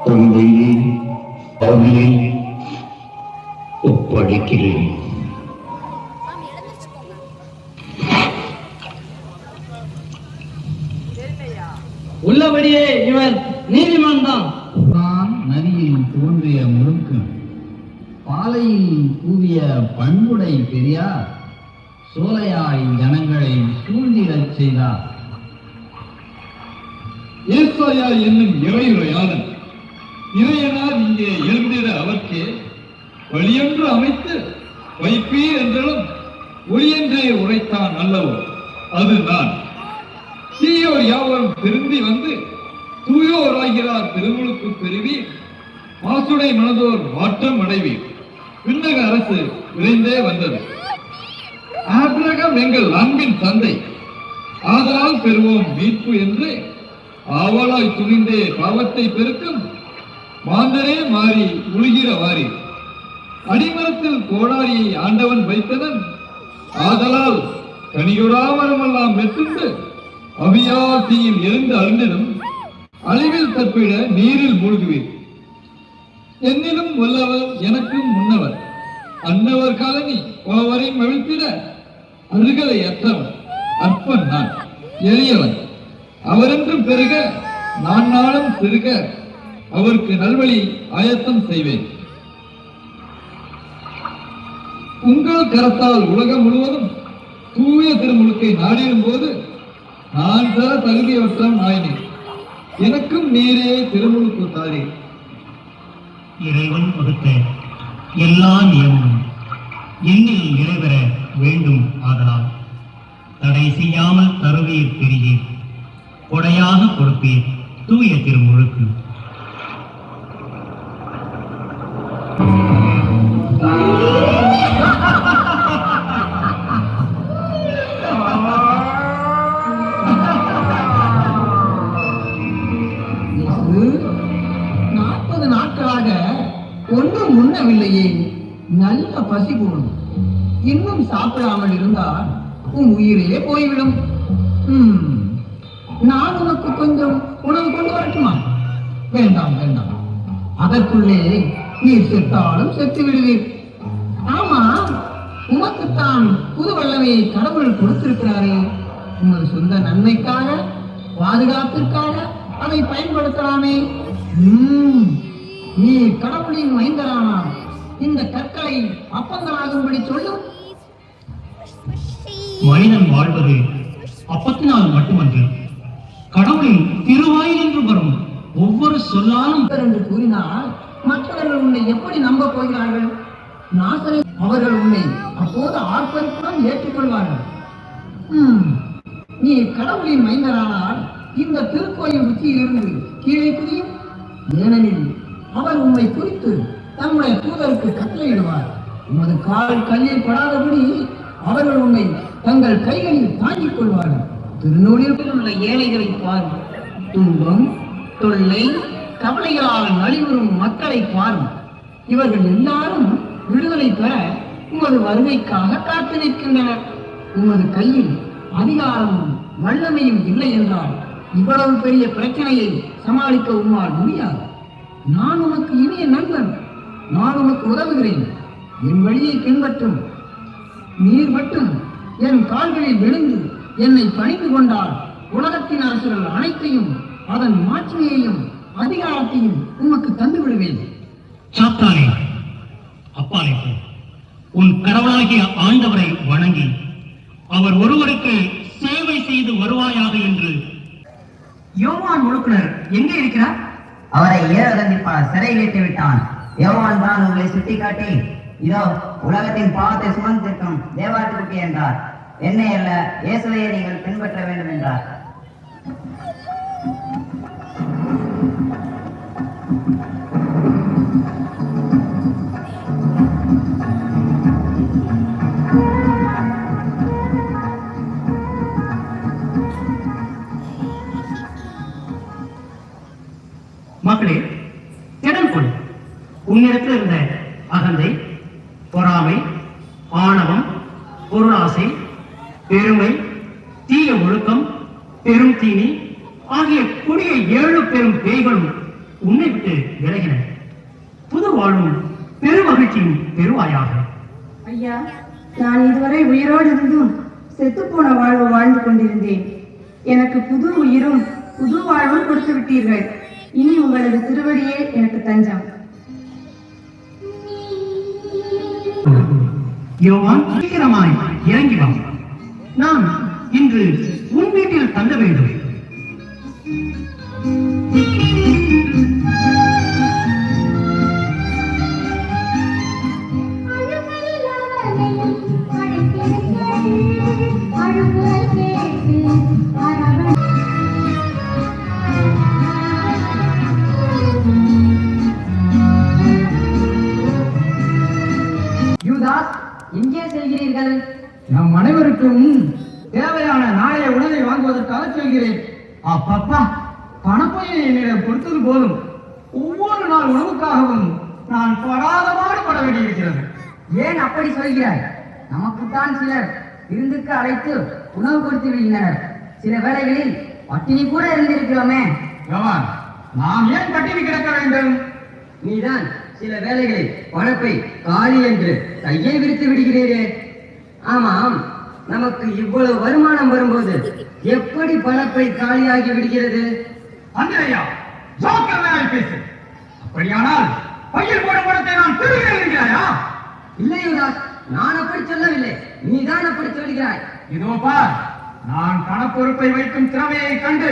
தந்தையை அவனை ஒப்படைக்கிறேன். உள்ளபடியே இவர் நீதிமான் தான். நதியில் தோன்றிய முழுக்கு, பாலையில் கூவிய பண்புடை பெரியார், சோலையாய் ஜனங்களை சூழ்ந்திடச் செய்தார். ஏசாயா என்னும் இறையுரையாளன் இறையனார் இங்கே எழுந்திட அவர்க்கே வழியொன்று அமைத்து வைப்பீர் என்றும் ஒளியென்றே உரைத்தான் அல்லவோ, அது நான். தீயோர் யாவரும் திரும்பி வந்து தூயோராகிறார் திருமுழுக்கு பெறுவீர், மாசுடை மனதோர் மாற்றம் அடைவீர். விண்ணக அரசு விரைந்தே வந்தது. ஆபிரகாம் எங்கள் அன்பின் தந்தை, ஆதலால் பெறுவோம் மீட்பு என்று ஆவலாய் துணிந்தே பாவத்தை பெருக்கும் மாந்தரே மாறி உழுகிற வாரி. அடிமரத்தில் கோடாரியை ஆண்டவன் வைத்தவன், ஆதலால் கனியுறாமலமெல்லாம் வெட்டுண்டு அவியாசியில் எழுந்து அழுந்திடும் அழிவில் தப்பிட நீரில் மூழ்குவீர். என்னிலும் வல்லவர் எனக்கும் முன்னவர், அன்னவர் காலனி ஓவரை மவிழ்த்திட அருகலை அற்றவன் அற்பன் நான் எளியவன். அவரென்றும் பெருக நான் நாளும் பெருக அவருக்கு நல்வழி ஆயத்தம் செய்வேன். உங்கள் கரத்தால் உலகம் முழுவதும் தூய திருமுழுக்கை நாடிடும் போது நான் தர தகுதியற்றம் ஆயினேன். எனக்கும் நீரே திருமுழுக்கு தாரே. இறைவன் வகுத்த எல்லா நியமமும் என்னில் நிறைவேற வேண்டும். ஆதலால் தடை செய்யாமல் தருவீர் பெரியீர், கொடையாக கொடுப்பீர் தூய திருமுழுக்கு. ஒன்றும் உண்ணவில்லையே, நல்ல பசி போடும். இன்னும் சாப்பிடாமல் இருந்தால் உன் உயிரே போய்விடும். நான் உனக்கு கொஞ்சம் உணவு கொண்டு வரட்டுமா? வேண்டாம் வேண்டாம், அதற்குள்ளே நீ செத்தாலும் செத்து விடுவீர். ஆமா, உமக்குத்தான் புது வல்லமையை கடவுள் கொடுத்திருக்கிறாரே. உமது சொந்த நன்மைக்காக, பாதுகாப்பிற்காக அதை பயன்படுத்தலாமே. நீ கடவுளின் மைந்தரானால் இந்த கற்களை அப்பங்களாகும்படி சொல்லும். மனிதன் வாழ்வது அப்பத்தினால் மட்டுமன்று, கடவுளின் திருவாயில் என்று வரும் ஒவ்வொரு சொல்லாலும் என்று கூறினால் மற்றவர்கள் உன்னை எப்படி நம்ப போகிறார்கள்? நாசரை அவர்கள் உன்னை அப்போது ஆர்ப்பரிப்புடன் ஏற்றுக்கொள்வார்கள். நீ கடவுளின் மைந்தரானால் இந்த திருக்கோயில் உச்சியிலிருந்து கீழே குதியும். ஏனெனில் அவர் உண்மை குறித்து தம்முடைய தூதருக்கு கட்டளையிடுவார். உமது கால் கல்லில் படாதபடி அவர்கள் உண்மை தங்கள் கைகளில் தாங்கிக் கொள்வார்கள். திருநூலில் உள்ள ஏழைகளை பார், துன்பம், தொல்லை, கவலைகளால் நலிவுறும் மக்களை பார். இவர்கள் எல்லாரும் விடுதலை பெற உமது வருகைக்காக காத்து நிற்கின்றனர். உமது கையில் அதிகாரமும் வல்லமையும் இல்லை என்றால் இவ்வளவு பெரிய பிரச்சனையை சமாளிக்க உம்மால் முடியாது. நான் உனக்கு இனிய நண்பன், நான் உனக்கு உதவுகிறேன். என் வழியை பின்பற்றும். நீர் மட்டும் என் கால்களில் விழுந்து என்னை பணிந்து கொண்டால் உலகத்தின் அரசுகள் அனைத்தையும், அதன் மாட்சியையும் அதிகாரத்தையும் உமக்கு தந்து விடுவேன். சாத்தானே, அப்பாலே உன் கடவுளாகிய ஆண்டவரை வணங்கி அவர் ஒருவருக்கு சேவை செய்து வருவாயாக என்று. யோவான் முழுக்குனர் எங்கே இருக்கிறார்? அவரை ஏறதண்டிப்பார் சிறையில் இட்டு விட்டான். யோவான் தான் உங்களை சுட்டிக்காட்டி, இதோ உலகத்தின் பாவத்தை சுமந்திருக்கும் தேவாட்டுக்குட்டி என்றார். என்னை அல்ல, இயேசுவையே நீங்கள் பின்பற்ற வேண்டும் என்றார். மக்களே, இடம் கொள். உன்னிடத்தில் இருந்த அகந்தை, பொறாமை, ஆணவம், பொருளாசை, பெருமை, தீய ஒழுக்கம், பெரும் தீனி ஆகிய கொடிய 7 பெரும் பேய்களும் உன்னை விட்டு விலகின. புது வாழ்வும் பெருமகிழ்ச்சியும் பெறுவாயாக. ஐயா, நான் இதுவரை உயிரோடு இருந்தும் செத்துப்போன வாழ்வு வாழ்ந்து கொண்டிருந்தேன். எனக்கு புது உயிரும் புது வாழ்வும் கொடுத்து விட்டீர்கள். இனி உங்களது திருவடியே எனக்கு தஞ்சம். யோவான், சீக்கிரமாய் இறங்கி வா. நான் இன்று உன் வீட்டில் தங்க வேண்டும். யூதாஸ், எங்கே செல்கிறீர்கள்? நம் அனைவருக்கும் தேவையான நாளைய உணவை வாங்குவதற்காக செல்கிறேன். அப்பப்பா, பணப்பையை என்னிடம் கொடுத்தது போதும். ஒவ்வொரு நாள் உணவுக்காகவும் நான் படாத பாடுபட வேண்டியிருக்கிறது. ஏன் அப்படி சொல்கிறாய்? நமக்குத்தான் சிலர் விருந்துக்கு அழைத்து உணவு கொடுத்து விடுகின்றனர். சில வேளைகளில் பட்டினி கூட இருந்திருக்கிறோமே. நாம் ஏன் பட்டினி கிடக்க வேண்டும்? நீதான் சில வேளைகளில் பணப்பை காலி என்று கையை விரித்து விடுகிறீரே. ஆமாம், நமக்கு இவ்வளவு வருமானம் வரும்போது எப்படி பணப்பை காலியாகி விடுகிறது? அப்படியானால் பையில் போட பணத்தை நான் திருடுகிறாயா? இல்லை யுவராஜ், நான் அப்படி சொல்லவில்லை. நீதான் அப்படி சொல்கிறாய். இதோ பார், நான் பணப்பொறுப்பை வைக்கும் திறமையை கண்டு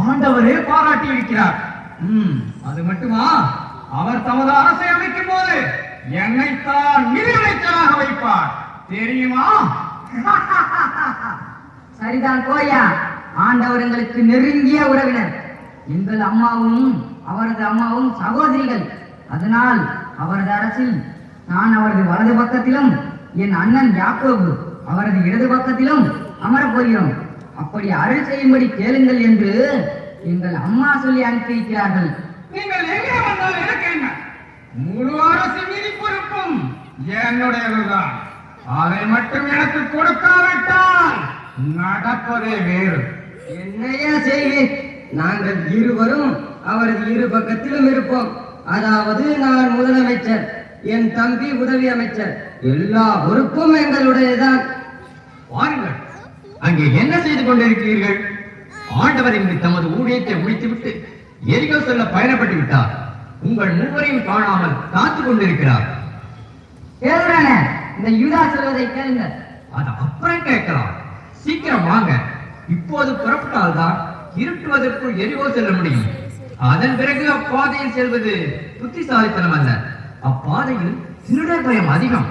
ஆண்டவரே பாராட்டி இருக்கிறார். அது மட்டுமா, அவர் தமது அரசை அமைக்கும் போது என்னைத்தான் நிதியமைச்சராக வைப்பார், தெரியுமா? சரிதான் கோயா, ஆண்டவர் எங்களுக்கு நெருங்கிய உறவினர். எங்கள் அம்மாவும் அவரது அம்மாவும் சகோதரிகள். அதனால் அவரது அரசில் நான் அவரது வலது பக்கத்திலும், என் அண்ணன் யாக்கோபு அவரது இடது பக்கத்திலும் அமரப் போகிறோம். அப்படி அருள் செய்யும்படி கேளுங்கள் என்று எங்கள் அம்மா சொல்லி அனுப்பியிருக்கிறார்கள். நீங்கள் எங்கே வந்தாலும் எனக்கு என்ன? முழு அரசு மீதி பொறுப்பும் என்னுடையதுதான். அதை மட்டும் எனக்கு கொடுக்காவிட்டால் நடப்பதே வேறு. என்னையா செய்வீர்? நாங்கள் இருவரும் அவரது இரு பக்கத்திலும் இருப்போம். அதாவது நான் முதலமைச்சர், என் தம்பி உதவி அமைச்சர், எல்லா பொறுப்பும் எங்களுடையதான். வாருங்கள், அங்கே என்ன செய்து கொண்டிருக்கிறீர்கள்? ஆண்டவர் இங்கு தமது ஊழியத்தை முடித்துவிட்டு எரிகோ செல்ல பயணப்பட்டு விட்டார். உங்கள் மூவரையும் காணாமல் காத்துக் கொண்டிருக்கிறார். இந்த யூதா சொல்வதை கேளுங்கள். அது அப்புறம் கேட்கலாம். சீக்கிரம் வாங்க. இப்போது புறப்பட்டால்தான் இருட்டுவதற்குள் எரிகோ செல்ல முடியும். அதன் பிறகு அப்பாதையில் செல்வது புத்திசாலித்தனம் அல்ல. அப்பாதையில் திருட பயம் அதிகம்.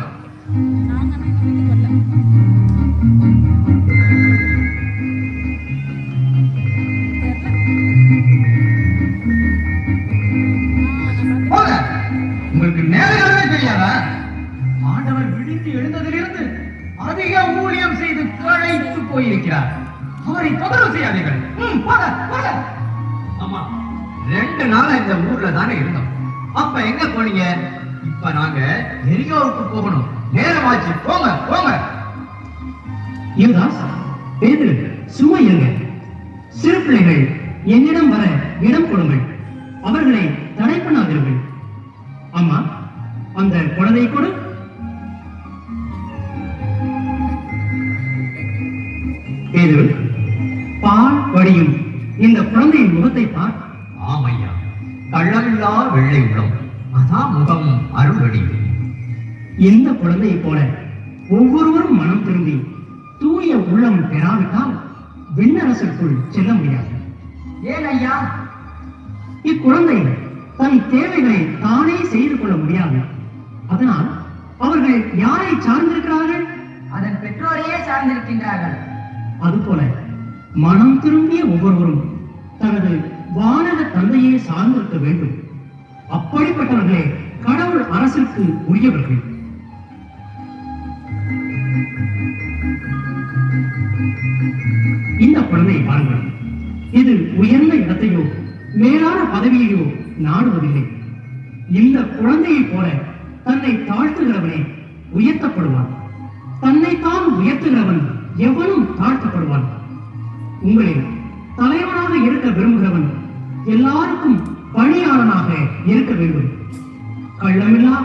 உங்களுக்கு நேரமே தெரியாதா? ஆண்டவர் விழித்து எழுந்ததிலிருந்து அதிக ஊழியம் செய்து களைத்து போயிருக்கிறார். அவரை தொந்தரவு செய்யாதீர்கள். ஆமா, 2 நாளா இந்த ஊர்ல தானே இருந்தோம். அப்ப எங்க போனீங்க? இப்ப நாங்க எரியோவுக்கு போகணும். நேரமாச்சு, போங்க போங்க. யுவதாஸ், பேதுரு, சும்மா இருங்க. சிறு பிள்ளைகள் என்னிடம் வர இடம் கொடுங்கள். அவர்களை தடை பண்ணாதீர்கள். அம்மா, அந்த குழந்தை கொடு. பேதுரு, பால் வடியும் இந்த குழந்தையின் முகத்தை பார். ஆமையா, கள்ளமில்லா வெள்ளை உள்ளம், அதான் முகம் அருள்வடி. இந்த குழந்தையை போல ஒவ்வொருவரும் மனம் திரும்பி தூய உள்ளம் பெறாவிட்டால் விண்ணரசுக்குள் செல்ல முடியாது. ஏன் ஐயா? இக்குழந்தை தன் தேவைகளை தானே செய்து கொள்ள முடியாது. அதனால் அவர்கள் யாரை சார்ந்திருக்கிறார்கள்? அதன் பெற்றோரையே சார்ந்திருக்கின்றார்கள். அதுபோல மனம் திரும்பிய ஒவ்வொருவரும் தனது வானக தந்தையே சார்ந்திருக்க வேண்டும். அப்படிப்பட்டவர்களே கடவுள் அரசிற்கு உரியவர்கள். இந்த குழந்தையை பாருங்கள். இது உயர்ந்த இடத்தையோ மேலான பதவியையோ நாடுவதில்லை. இந்த குழந்தையை போல தன்னை தாழ்த்துகிறவனே உயர்த்தப்படுவான். தன்னைத்தான் உயர்த்துகிறவன் எவனும் தாழ்த்தப்படுவான். உங்களில் தலைவனாக இருக்க விரும்புகிறவன் எல்லாருக்கும் பணியாளனாக இருக்க வேண்டும். கள்ளமில்லா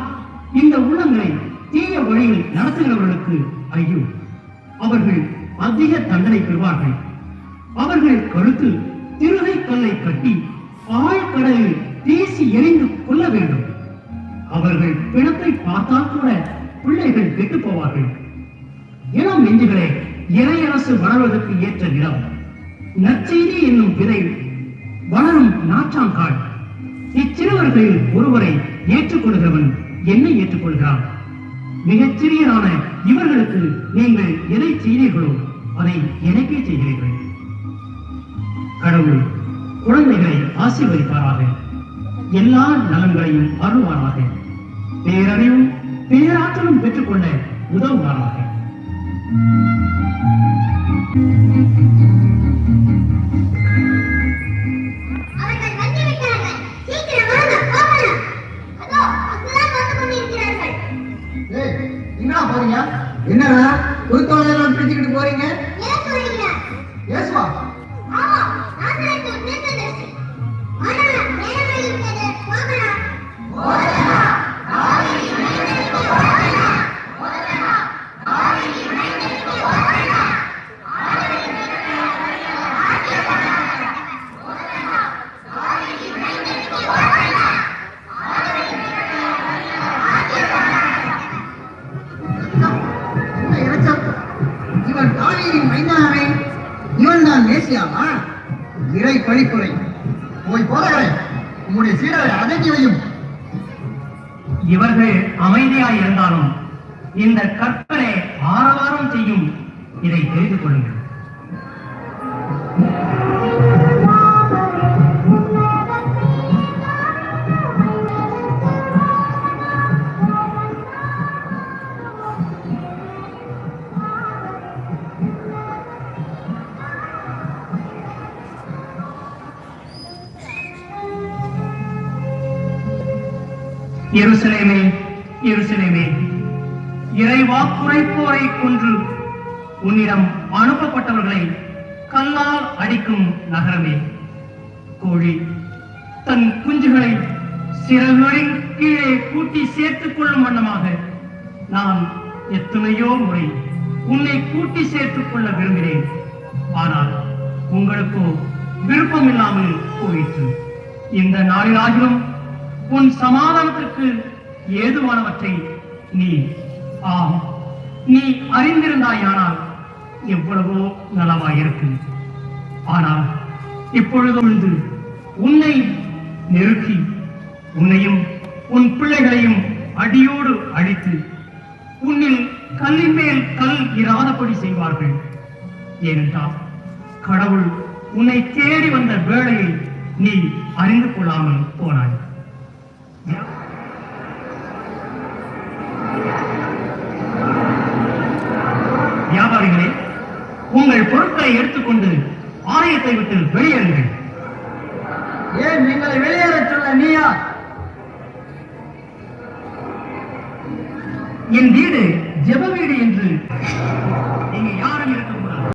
இந்த உள்ளங்களை தீய வழியில் நடத்துகிறவர்களுக்கு ஐயோ, அவர்கள் அதிக தண்டனை பெறுவார்கள். அவர்கள் கழுத்து திருகை கல்லை கட்டி ஆழ்கடலில் வீசி எறிந்து கொள்ள வேண்டும். அவர்கள் பிணத்தை பார்த்தால் கூட பிள்ளைகள் கெட்டு போவார்கள். இளம் நெஞ்சுகளே, இறையரசு வளர்வதற்கு ஏற்ற நிலம். நற்செய்தி என்னும் விதை வளரும் நாற்றாங்கால். இச்சிறுவர்களில் ஒருவரை ஏற்றுக்கொள்கிறவன் என்னை ஏற்றுக்கொள்கிறான். மிகச் சிறியரான இவர்களுக்கு நீங்கள் எதை செய்தீர்களோ அதை எனக்கே செய்கிறீர்கள். கடவுள் குழந்தைகளை ஆசீர்வதிப்பாராக, எல்லா நலன்களையும் அருள்வாராக, பேரறிவும் பேராற்றலும் பெற்றுக்கொள்ள உதவுவாராக. அவர்கள் வந்துவிட்டார்கள். சீக்கிரம் வாங்க, போகலாம். அதோ அங்குதான் வந்து கொண்டிருக்கிறார்கள். என்ன போறீங்க? என்னடா குருத்தோலையெல்லாம் பிடிச்சுக்கிட்டு போறீங்க? இயேசு வருகிறார். இயேசுவா? ஆமா, நாசரேத்து தீர்க்கதரிசி. ஆனால் நேரமாகிவிட்டது, போகலாம். என்ன இறைச்சல்? இவன் காளியின் மைந்தானே, இவன் தான் மேசியாவா? இறை பழிப்புரை. போய் போதகரே, உம்முடைய சீடரை அடக்கி வையும். இவர்கள் அமைதியாய் இருந்தாலும் இந்த கற்பனை ஆரவாரம் செய்யும். இதை தெரிந்து கொள்ளுங்கள். எருசலேமே, எருசலேமே, இறைவாக்குரைப்போரை கொன்று உன்னிடம் அனுப்பப்பட்டவர்களை கல்லால் அடிக்கும் நகரமே, கோழி தன் குஞ்சுகளை சிறகுகளின் கீழே கூட்டி சேர்த்துக் கொள்ளும் வண்ணமாக நான் எத்தனையோ முறை உன்னை கூட்டி சேர்த்துக் கொள்ள விரும்பினேன். ஆனால் உங்களுக்கோ விருப்பம் இல்லாமல் போயிற்று. இந்த நாளிலாகிலும் உன் சமாதானத்திற்கு ஏதுவானவற்றை நீ அறிந்திருந்தாயானால் எவ்வளவோ நலமாயிருக்கும். ஆனால் இப்பொழுது உன்னை நெருக்கி உன்னையும் உன் பிள்ளைகளையும் அடியோடு அழித்து உன்னில் கல்லின் மேல் கல் இராதபடி செய்வார்கள். ஏனென்றால் கடவுள் உன்னை தேடி வந்த வேளையை நீ அறிந்து கொள்ளாமல் போனாய். வியாபாரிகளே, உங்கள் பொருட்களை எடுத்துக்கொண்டு ஆலயத்தை விட்டு வெளியேறுங்கள். ஏன் எங்களை வெளியேற சொல்ல நீயா? என் வீடு ஜெப வீடு என்று இங்கு யாரும் இருக்க